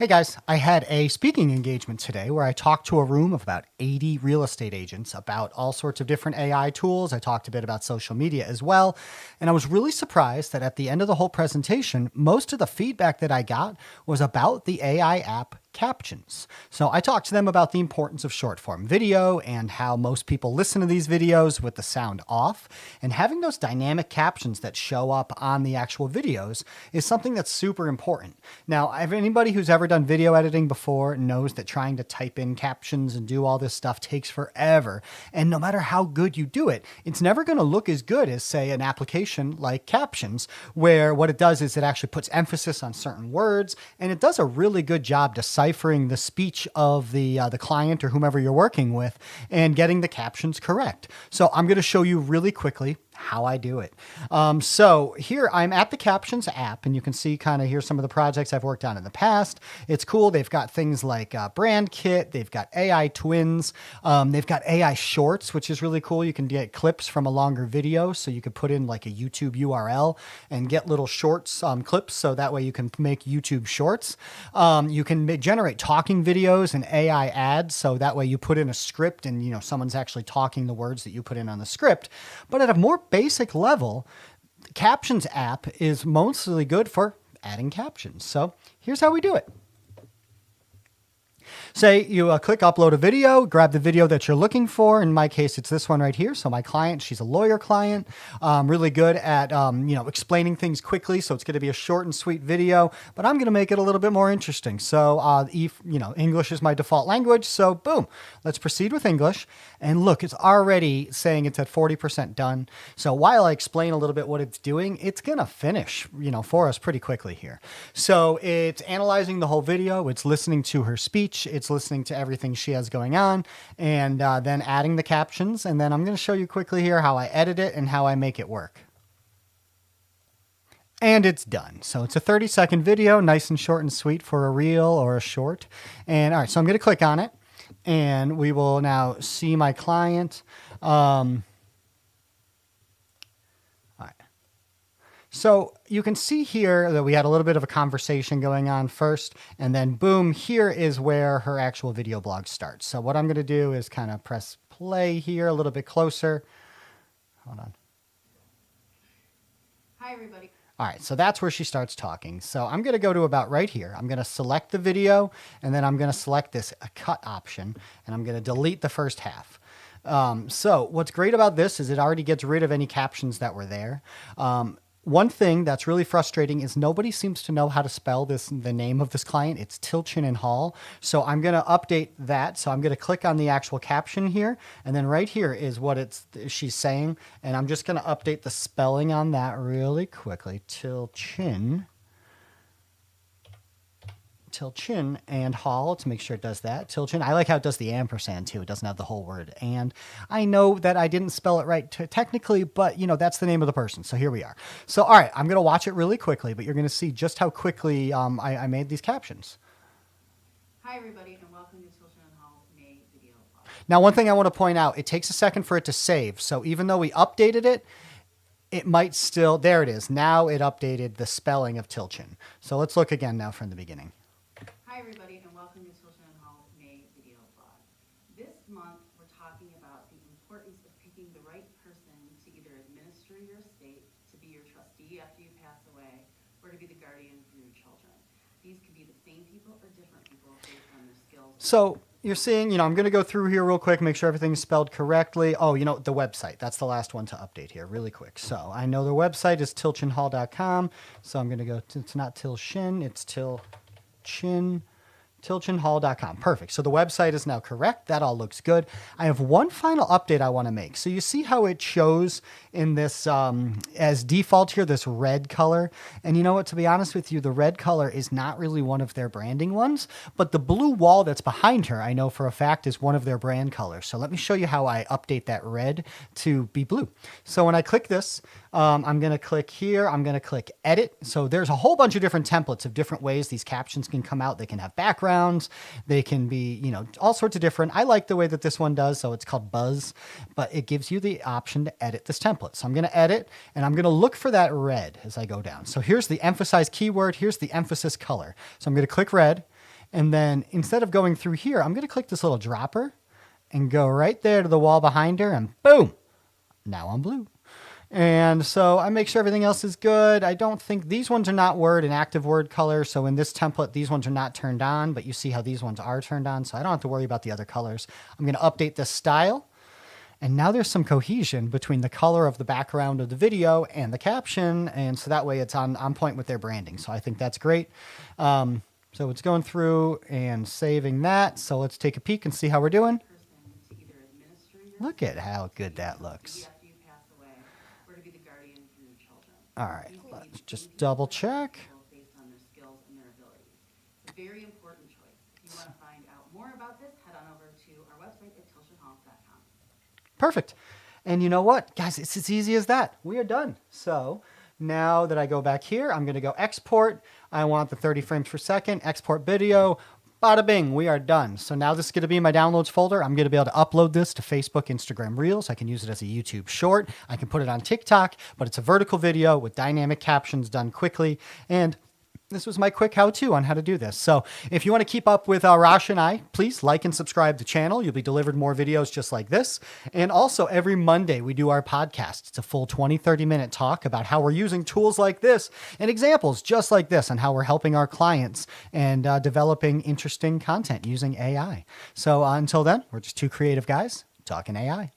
Hey guys, I had a speaking engagement today where I talked to a room of about 80 real estate agents about all sorts of different AI tools. I talked a bit about social media as well. And I was really surprised that at the end of the whole presentation, most of the feedback that I got was about the AI app Captions. So I talked to them about the importance of short form video and how most people listen to these videos with the sound off. And having those dynamic captions that show up on the actual videos is something that's super important. Now, if anybody who's ever done video editing before knows that trying to type in captions and do all this stuff takes forever. And no matter how good you do it, it's never going to look as good as, say, an application like Captions, where what it does is it actually puts emphasis on certain words, and it does a really good job deciphering the speech of the client or whomever you're working with and getting the captions correct. So I'm going to show you really quickly how I do it. So here I'm at the Captions app, and you can see kind of here's some of the projects I've worked on in the past. It's cool. They've got things like Brand Kit. They've got AI Twins. They've got AI Shorts, which is really cool. You can get clips from a longer video. So you could put in like a YouTube URL and get little shorts clips. So that way you can make YouTube shorts. You can generate talking videos and AI ads. So that way you put in a script and, someone's actually talking the words that you put in on the script. But at a more basic level, the Captions app is mostly good for adding captions. So here's how we do it. Say you click upload a video, grab the video that you're looking for. In my case, it's this one right here. So my client, she's a lawyer client, really good at, explaining things quickly. So it's going to be a short and sweet video, but I'm going to make it a little bit more interesting. So, English is my default language. So boom, let's proceed with English. And look, it's already saying it's at 40% done. So while I explain a little bit what it's doing, it's going to finish, for us pretty quickly here. So it's analyzing the whole video. It's listening to her speech. It's listening to everything she has going on, and then adding the captions. And then I'm going to show you quickly here how I edit it and how I make it work. And it's done. So it's a 30-second video, nice and short and sweet for a reel or a short. And all right, so I'm going to click on it, and we will now see my client. So you can see here that we had a little bit of a conversation going on first, and then boom, here is where her actual video blog starts. So what I'm going to do is kind of press play here a little bit closer. Hold on. Hi, everybody. All right, so that's where she starts talking. So I'm going to go to about right here. I'm going to select the video, and then I'm going to select this cut option, and I'm going to delete the first half. So what's great about this is it already gets rid of any captions that were there. One thing that's really frustrating is nobody seems to know how to spell the name of this client. It's Tilchin and Hall. So I'm going to update that. So I'm going to click on the actual caption here. And then right here is what she's saying. And I'm just going to update the spelling on that really quickly. Tilchin and Hall to make sure it does that. Tilchin. I like how it does the ampersand too. It doesn't have the whole word. And I know that I didn't spell it right technically, but that's the name of the person. So here we are. So, all right, I'm going to watch it really quickly, but you're going to see just how quickly I made these captions. Hi, everybody, and welcome to Tilchin and Hall's May video blog. Now, one thing I want to point out, it takes a second for it to save. So even though we updated it, it might still, there it is. Now it updated the spelling of Tilchin. So let's look again now from the beginning. Hi, everybody, and welcome to Tilchin and Hall's May video blog. This month, we're talking about the importance of picking the right person to either administer your estate, to be your trustee after you pass away, or to be the guardian for your children. These could be the same people or different people based on their skills. So you're seeing, I'm going to go through here real quick, make sure everything's spelled correctly. Oh, the website. That's the last one to update here really quick. So I know the website is tilchinhall.com. So I'm going to go to, it's not Tilchin, it's tilchinhall.com. Perfect. So the website is now correct. That all looks good. I have one final update I want to make. So you see how it shows in this, as default here, this red color. And you know what, to be honest with you, the red color is not really one of their branding ones, but the blue wall that's behind her, I know for a fact is one of their brand colors. So let me show you how I update that red to be blue. So when I click this, I'm going to click here. I'm going to click edit. So there's a whole bunch of different templates of different ways these captions can come out. They can have backgrounds. They can be, all sorts of different. I like the way that this one does. So it's called Buzz, but it gives you the option to edit this template. So I'm going to edit, and I'm going to look for that red as I go down. So here's the emphasize keyword. Here's the emphasis color. So I'm going to click red. And then instead of going through here, I'm going to click this little dropper and go right there to the wall behind her, and boom, now I'm blue. And so I make sure everything else is good. I don't think these ones are not word and active word color. So in this template, these ones are not turned on, but you see how these ones are turned on. So I don't have to worry about the other colors. I'm going to update this style. And now there's some cohesion between the color of the background of the video and the caption. And so that way it's on point with their branding. So I think that's great. So it's going through and saving that. So let's take a peek and see how we're doing. Person to either administer your Look at how good that looks. after you pass away, or to be the guardian for your children. All right, These will let's be just double check. based on their skills and their abilities. A very important choice. If you want to find out more about this, head on over to our website at tilshunhall.com. Perfect. And you know what, guys, it's as easy as that. We are done. So now that I go back here, I'm going to go export. I want the 30 frames per second, export video. Bada bing, we are done. So now this is going to be in my downloads folder. I'm going to be able to upload this to Facebook, Instagram Reels. I can use it as a YouTube short. I can put it on TikTok, but it's a vertical video with dynamic captions done quickly. And this was my quick how-to on how to do this. So if you want to keep up with Rosh and I, please like and subscribe to the channel. You'll be delivered more videos just like this. And also every Monday we do our podcast. It's a full 20, 30-minute talk about how we're using tools like this and examples just like this and how we're helping our clients and developing interesting content using AI. So until then, we're just two creative guys talking AI.